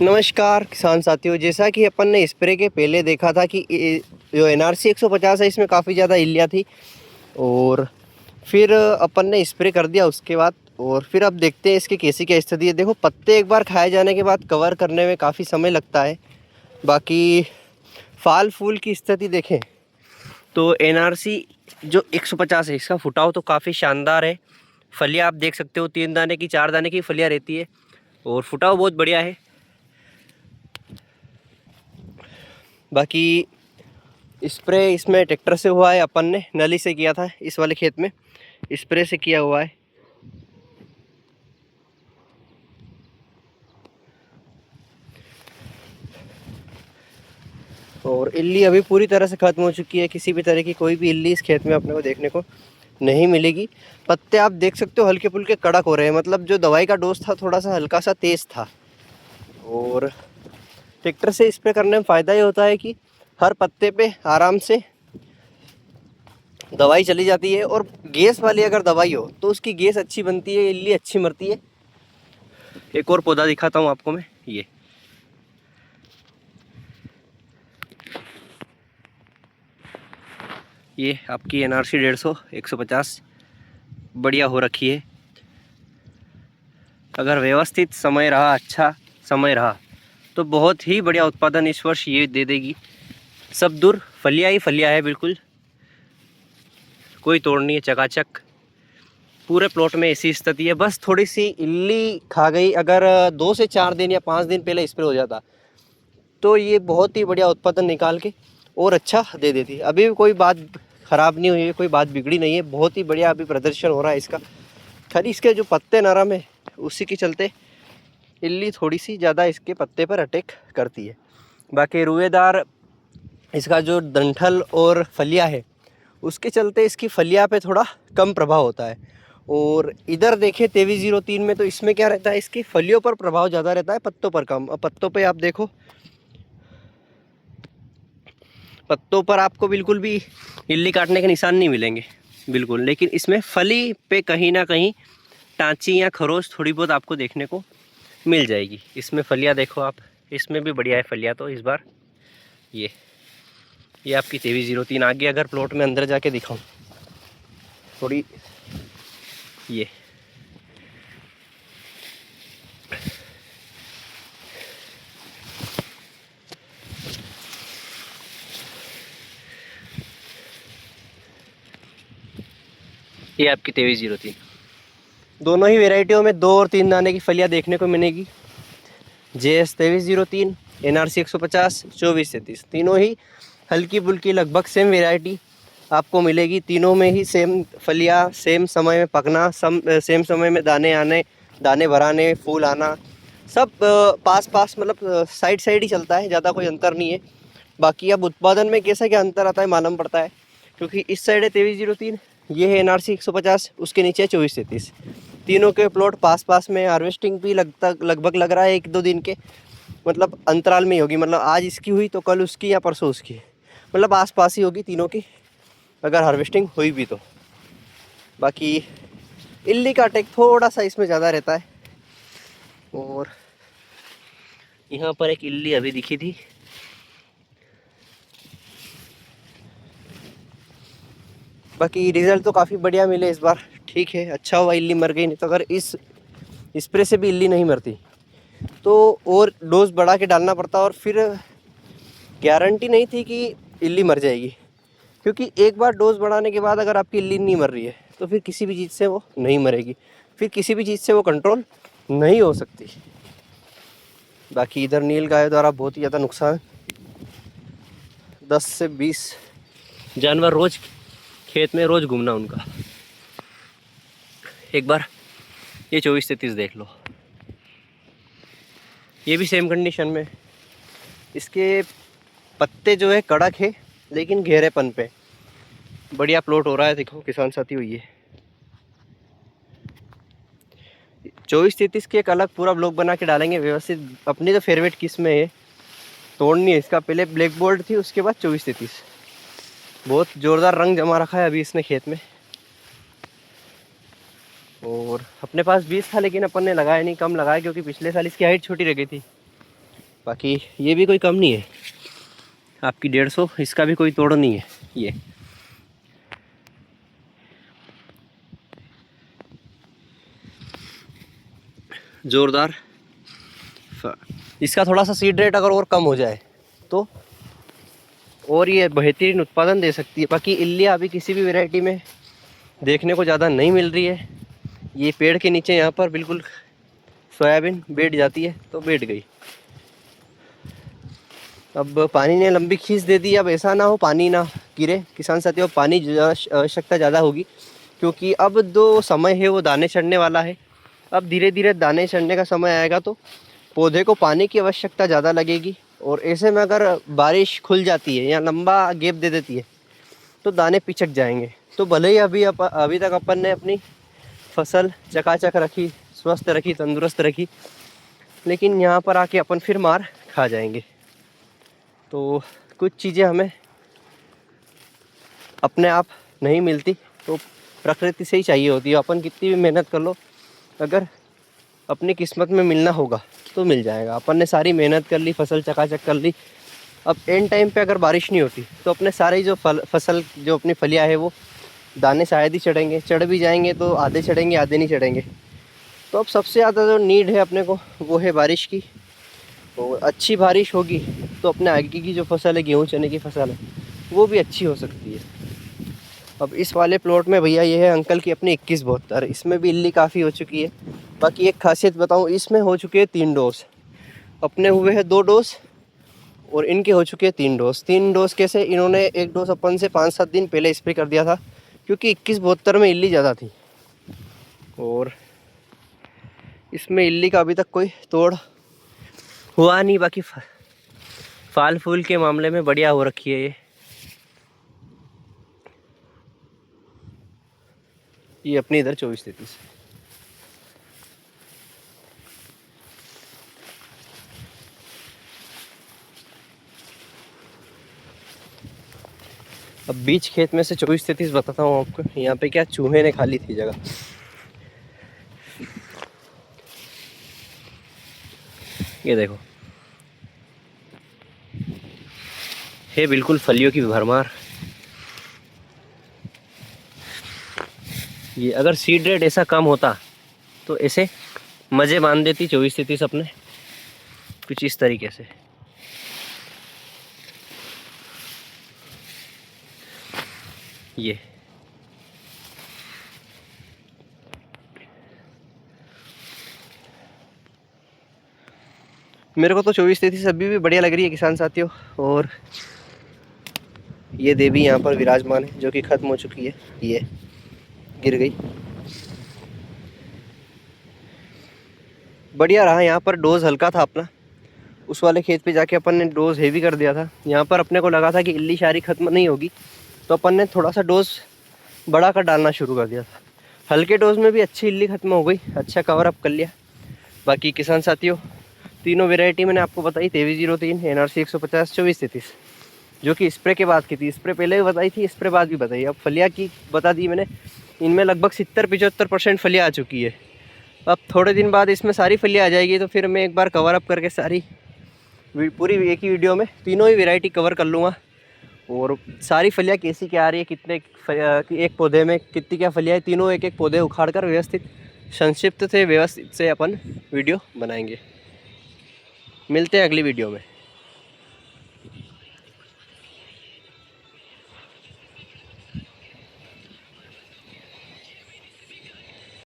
नमस्कार किसान साथियों। जैसा कि अपन ने स्प्रे के पहले देखा था कि जो एनआरसी 150 है इसमें काफ़ी ज़्यादा इल्लियाँ थी और फिर अपन ने स्प्रे कर दिया उसके बाद। और फिर अब देखते हैं इसकी कैसी क्या स्थिति है। देखो, पत्ते एक बार खाए जाने के बाद कवर करने में काफ़ी समय लगता है। बाकी फल फूल की स्थिति देखें तो एनआरसी जो 150 है इसका फुटाव तो काफ़ी शानदार है। फलियाँ आप देख सकते हो, 3 दाने की 4 दाने की फलियाँ रहती है और फुटाव बहुत बढ़िया है। बाकी स्प्रे इसमें ट्रैक्टर से हुआ है, अपन ने नली से किया था। इस वाले खेत में स्प्रे से किया हुआ है। और इल्ली अभी पूरी तरह से ख़त्म हो चुकी है। किसी भी तरह की कोई भी इल्ली इस खेत में अपने को देखने को नहीं मिलेगी। पत्ते आप देख सकते हो हल्के फुल्के कड़क हो रहे हैं, मतलब जो दवाई का डोज था थोड़ा सा हल्का सा तेज़ था। और ट्रैक्टर से स्प्रे करने में फ़ायदा ये होता है कि हर पत्ते पे आराम से दवाई चली जाती है। और गैस वाली अगर दवाई हो तो उसकी गैस अच्छी बनती है, इल्ली अच्छी मरती है। एक और पौधा दिखाता हूँ आपको मैं। ये आपकी एनआरसी 150 150 बढ़िया हो रखी है। अगर व्यवस्थित समय रहा, अच्छा समय रहा, तो बहुत ही बढ़िया उत्पादन इस वर्ष ये दे देगी। सब दूर फलियाँ ही फलियाँ है, बिल्कुल कोई तोड़ नहीं है, चकाचक। पूरे प्लॉट में ऐसी स्थिति है। बस थोड़ी सी इल्ली खा गई। अगर 2 से 4 दिन या 5 दिन पहले स्प्रे हो जाता तो ये बहुत ही बढ़िया उत्पादन निकाल के और अच्छा दे देती। अभी भी कोई बात ख़राब नहीं हुई है, कोई बात बिगड़ी नहीं है। बहुत ही बढ़िया अभी प्रदर्शन हो रहा है इसका। खाली इसके जो पत्ते नरम है उसी के चलते इल्ली थोड़ी सी ज़्यादा इसके पत्ते पर अटैक करती है। बाकी रुएदार इसका जो डंठल और फलियाँ है उसके चलते इसकी फलियाँ पे थोड़ा कम प्रभाव होता है। और इधर देखें 2303 में तो इसमें क्या रहता है, इसकी फलियों पर प्रभाव ज़्यादा रहता है, पत्तों पर कम। अब पत्तों पे आप देखो, पत्तों पर आपको बिल्कुल भी इल्ली काटने के निशान नहीं मिलेंगे, बिल्कुल। लेकिन इसमें फली पे कहीं ना कहीं टाँची या खरोच थोड़ी बहुत आपको देखने को मिल जाएगी। इसमें फलियाँ देखो आप, इसमें भी बढ़िया है फलियाँ तो इस बार। ये आपकी 2303 आगे अगर प्लॉट में अंदर जाके दिखाऊं थोड़ी, ये आपकी 2303। दोनों ही वेराइटियों में 2 और 3 दाने की फलियाँ देखने को मिलेगी। JS 2303, NRC 150, 2433, तीनों ही हल्की फुल्की लगभग सेम वेराइटी आपको मिलेगी। तीनों में ही सेम फलियाँ, सेम समय में पकना, सेम समय में दाने आने, दाने भराने, फूल आना, सब पास पास, मतलब साइड साइड ही चलता है, ज़्यादा कोई अंतर नहीं है। बाकी अब उत्पादन में कैसा क्या अंतर आता है मालूम पड़ता है, क्योंकि इस साइड है 2303, ये है NRC 150, उसके नीचे है 2433। तीनों के प्लॉट पास पास में। हार्वेस्टिंग भी लगभग लग रहा है 1-2 दिन के मतलब अंतराल में ही होगी। मतलब आज इसकी हुई तो कल उसकी या परसों उसकी, मतलब आस पास ही होगी तीनों की, अगर हार्वेस्टिंग हुई भी तो। बाकी इल्ली का अटैक थोड़ा सा इसमें ज़्यादा रहता है। और यहाँ पर एक इल्ली अभी दिखी थी। बाकी रिज़ल्ट तो काफ़ी बढ़िया मिले इस बार, ठीक है, अच्छा हुआ इल्ली मर गई। नहीं तो अगर इस स्प्रे से भी इल्ली नहीं मरती तो और डोज बढ़ा के डालना पड़ता, और फिर गारंटी नहीं थी कि इल्ली मर जाएगी। क्योंकि एक बार डोज बढ़ाने के बाद अगर आपकी इल्ली नहीं मर रही है तो फिर किसी भी चीज़ से वो नहीं मरेगी, फिर किसी भी चीज़ से वो कंट्रोल नहीं हो सकती। बाकी इधर नील गाय द्वारा बहुत ही ज़्यादा नुकसान, 10 से 20 जानवर रोज़ खेत में रोज़ घूमना उनका। एक बार ये 2433 देख लो, ये भी सेम कंडीशन में। इसके पत्ते जो है कड़क है लेकिन घेरेपन पे बढ़िया प्लॉट हो रहा है। देखो किसान साथी हुई है 2433 की एक अलग पूरा ब्लॉग बना के डालेंगे व्यवस्थित। अपनी तो फेवरेट किस्म है, तोड़नी है इसका। पहले ब्लैक बोर्ड थी, उसके बाद 2433। बहुत ज़ोरदार रंग जमा रखा है अभी इसने खेत में। और अपने पास 20 था लेकिन अपन ने लगाया नहीं, कम लगाया, क्योंकि पिछले साल इसकी हाइट छोटी रह गई थी। बाकी ये भी कोई कम नहीं है आपकी 150, इसका भी कोई तोड़ नहीं है। ये ज़ोरदार। इसका थोड़ा सा सीड रेट अगर और कम हो जाए तो और ये बेहतरीन उत्पादन दे सकती है। बाकी इल्लियाँ अभी किसी भी वैरायटी में देखने को ज़्यादा नहीं मिल रही है। ये पेड़ के नीचे यहाँ पर बिल्कुल सोयाबीन बैठ जाती है, तो बैठ गई। अब पानी ने लंबी खींच दे दी। अब ऐसा ना हो पानी ना गिरे किसान साथियों, पानी आवश्यकता ज़्यादा होगी, क्योंकि अब जो समय है वो दाने चढ़ने वाला है। अब धीरे धीरे दाने चढ़ने का समय आएगा तो पौधे को पानी की आवश्यकता ज़्यादा लगेगी। और ऐसे में अगर बारिश खुल जाती है या लंबा गैप दे देती है तो दाने पिचक जाएंगे। तो भले ही अभी तक अपन ने अपनी फसल चकाचक रखी, स्वस्थ रखी, तंदुरुस्त रखी, लेकिन यहाँ पर आके अपन फिर मार खा जाएंगे। तो कुछ चीज़ें हमें अपने आप नहीं मिलती, तो प्रकृति से ही चाहिए होती है। अपन कितनी भी मेहनत कर लो, अगर अपनी किस्मत में मिलना होगा तो मिल जाएगा। अपन ने सारी मेहनत कर ली, फसल चकाचक कर ली, अब एंड टाइम पे अगर बारिश नहीं होती तो अपने सारे जो फसल जो अपनी फलियाँ है वो दाने शायद ही चढ़ेंगे, चढ़ भी जाएंगे तो आधे चढ़ेंगे, आधे नहीं चढ़ेंगे। तो अब सबसे ज़्यादा जो नीड है अपने को वो है बारिश की। और अच्छी बारिश होगी तो अपने आगे की जो फसल है, गेहूँ चने की फसल है, वो भी अच्छी हो सकती है। अब इस वाले प्लॉट में भैया ये है अंकल की अपनी 2172, इसमें भी इल्ली काफ़ी हो चुकी है। बाकी एक खासियत बताऊँ, इसमें हो चुके हैं 3 डोज, अपने हुए हैं 2 डोज और इनके हो चुके हैं 3 डोज। 3 डोज कैसे, इन्होंने 1 डोज अपन से 5-7 दिन पहले स्प्रे कर दिया था, क्योंकि 2172 में इल्ली ज़्यादा थी। और इसमें इल्ली का अभी तक कोई तोड़ हुआ नहीं। बाकी फल फूल के मामले में बढ़िया हो रखी है ये अपनी इधर 24-33। अब बीच खेत में से 24-33 बताता हूँ आपको। यहाँ पे क्या चूहे ने खा ली थी जगह। ये देखो, है बिल्कुल फलियों की भरमार। ये अगर सीड रेट ऐसा कम होता तो ऐसे मज़े बांध देती 24-33 अपने कुछ इस तरीके से। ये मेरे को तो 24-33 अभी भी बढ़िया लग रही है किसान साथियों। और ये देवी यहाँ पर विराजमान है जो कि ख़त्म हो चुकी है, ये गिर गई। बढ़िया रहा। यहाँ पर डोज हल्का था अपना, उस वाले खेत पे जाके अपन ने डोज हेवी कर दिया था। यहाँ पर अपने को लगा था कि इल्ली शारी ख़त्म नहीं होगी, तो अपन ने थोड़ा सा डोज बड़ा कर डालना शुरू कर दिया था। हल्के डोज में भी अच्छी इल्ली ख़त्म हो गई, अच्छा कवर अप कर लिया। बाकी किसान साथियों, तीनों वेराइटी मैंने आपको बताई, 2303, NRC 150, 24-33, जो कि स्प्रे के बाद की थी। स्प्रे पहले भी बताई थी, स्प्रे बाद भी बताई। अब फलिया की बता दी मैंने, इनमें लगभग 70-75% फलिया आ चुकी है। अब थोड़े दिन बाद इसमें सारी फलियाँ आ जाएगी, तो फिर मैं एक बार कवर अप करके सारी पूरी एक ही वीडियो में तीनों ही वैरायटी कवर कर लूँगा। और सारी फलियाँ कैसी क्या आ रही है, कितने एक पौधे में कितनी क्या फलियाँ है, तीनों एक एक पौधे उखाड़ कर व्यवस्थित से अपन वीडियो बनाएंगे। मिलते हैं अगली वीडियो में।